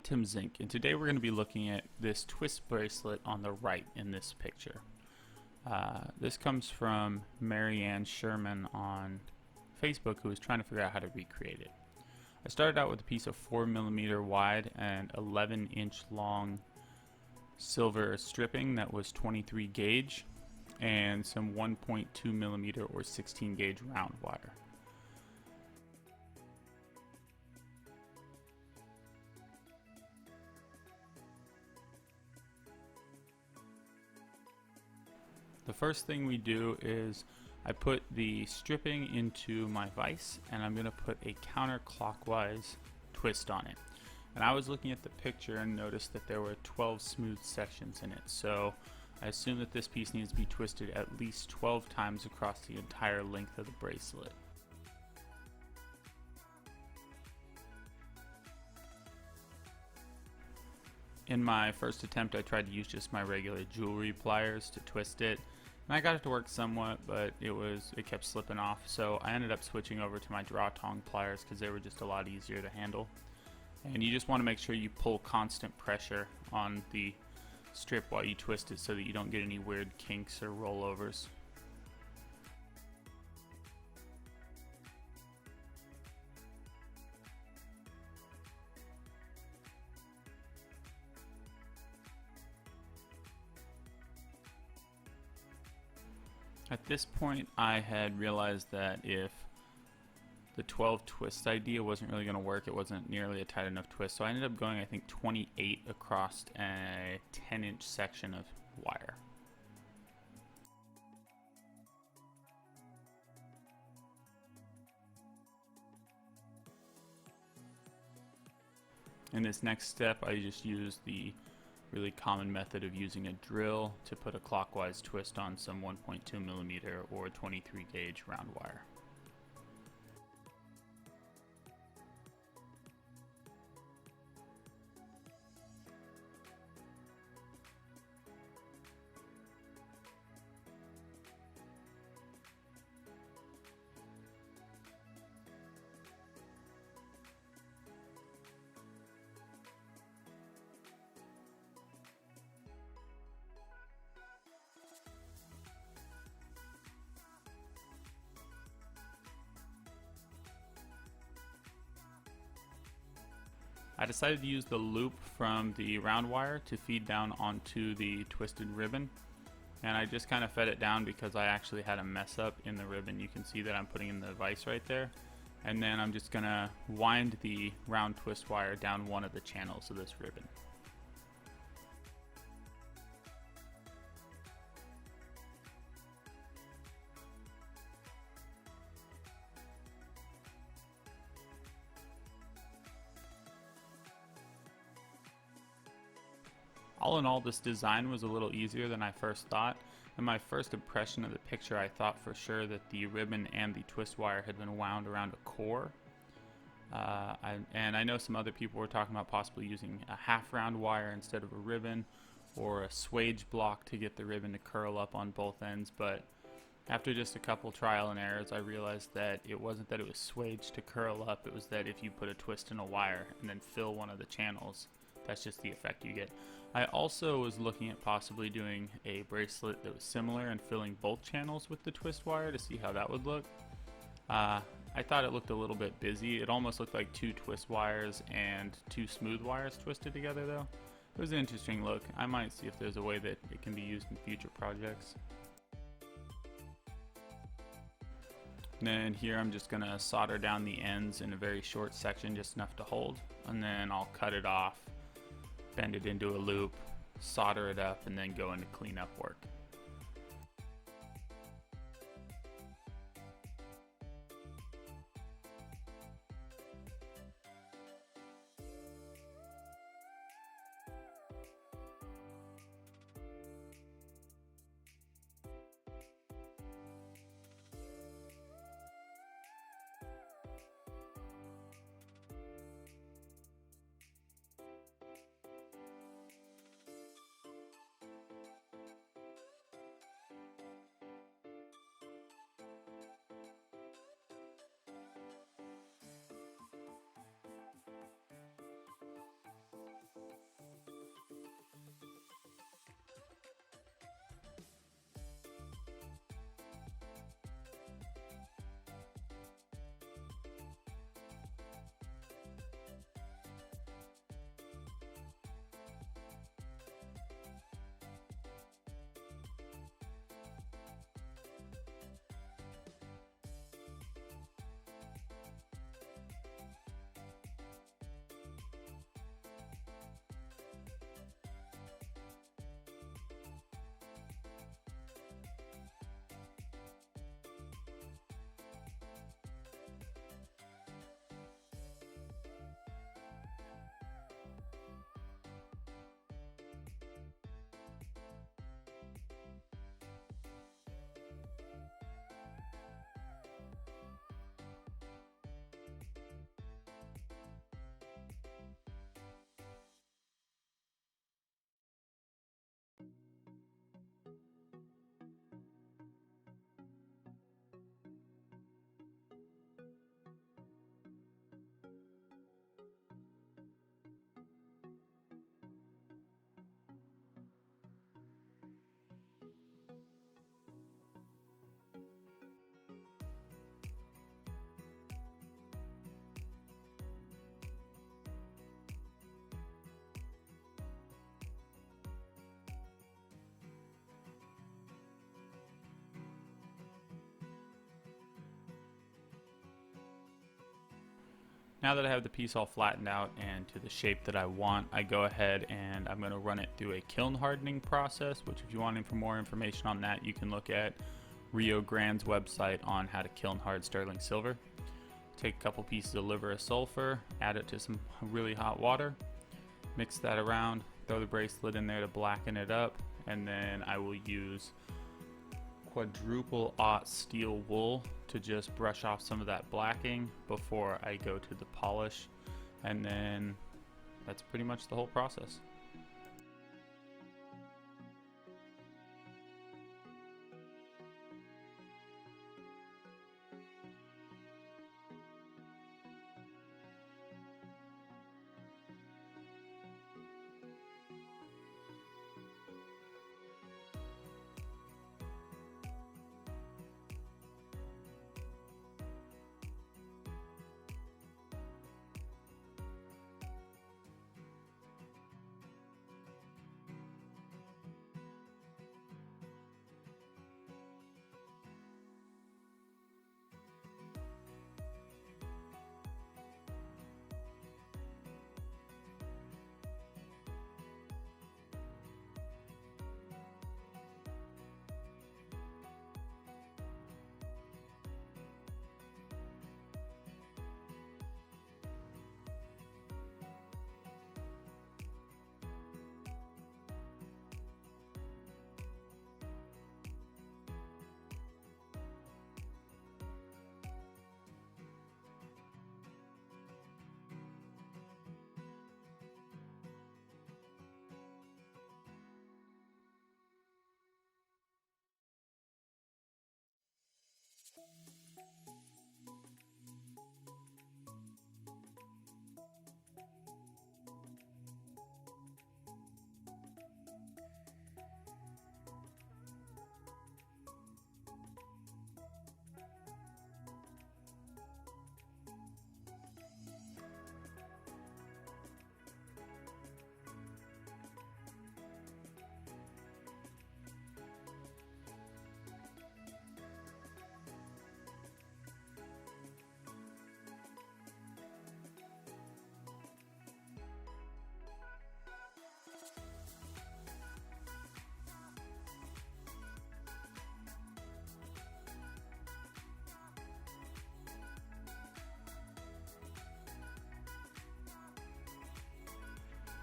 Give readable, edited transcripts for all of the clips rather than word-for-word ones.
Tim Zink, and today we're going to be looking at this twist bracelet on the right in this picture. This comes from Marianne Sherman on Facebook, who was trying to figure out how to recreate it. I started out with a piece of 4mm wide and 11-inch long silver stripping that was 23 gauge and some 1.2mm or 16 gauge round wire. The first thing we do is I put the stripping into my vise, and I'm going to put a counterclockwise twist on it. And I was looking at the picture and noticed that there were 12 smooth sections in it, so I assume that this piece needs to be twisted at least 12 times across the entire length of the bracelet. In my first attempt, I tried to use just my regular jewelry pliers to twist it, and I got it to work somewhat, but it kept slipping off, so I ended up switching over to my draw tong pliers because they were just a lot easier to handle. And you just want to make sure you pull constant pressure on the strip while you twist it so that you don't get any weird kinks or rollovers. At this point, I had realized that if the 12 twist idea wasn't really going to work, it wasn't nearly a tight enough twist, so I ended up going, I think, 28 across a 10-inch section of wire. In this next step, I just used the really common method of using a drill to put a clockwise twist on some 1.2mm or 23 gauge round wire. I decided to use the loop from the round wire to feed down onto the twisted ribbon, and I just kind of fed it down because I actually had a mess up in the ribbon. You can see that I'm putting in the vise right there, and then I'm just gonna wind the round twist wire down one of the channels of this ribbon. All in all, this design was a little easier than I first thought. In my first impression of the picture, I thought for sure that the ribbon and the twist wire had been wound around a core. And I know some other people were talking about possibly using a half round wire instead of a ribbon, or a swage block to get the ribbon to curl up on both ends, but after just a couple trial and errors, I realized that it wasn't that it was swage to curl up, it was that if you put a twist in a wire and then fill one of the channels, that's just the effect you get. I also was looking at possibly doing a bracelet that was similar and filling both channels with the twist wire to see how that would look. I thought it looked a little bit busy. It almost looked like two twist wires and two smooth wires twisted together though. It was an interesting look. I might see if there's a way that it can be used in future projects. And then here I'm just going to solder down the ends in a very short section, just enough to hold, and then I'll cut it off, bend it into a loop, solder it up, and then go into cleanup work. Now that I have the piece all flattened out and to the shape that I want, I go ahead and I'm going to run it through a kiln hardening process, which if you want more information on that, you can look at Rio Grande's website on how to kiln hard sterling silver. Take a couple pieces of liver of sulfur, add it to some really hot water, mix that around, throw the bracelet in there to blacken it up, and then I will use quadruple aught steel wool to just brush off some of that blacking before I go to the polish, and then that's pretty much the whole process.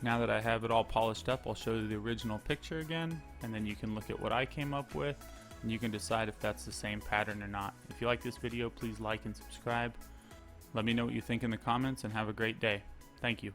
Now that I have it all polished up, I'll show you the original picture again, and then you can look at what I came up with, and you can decide if that's the same pattern or not. If you like this video, please like and subscribe. Let me know what you think in the comments, and have a great day. Thank you.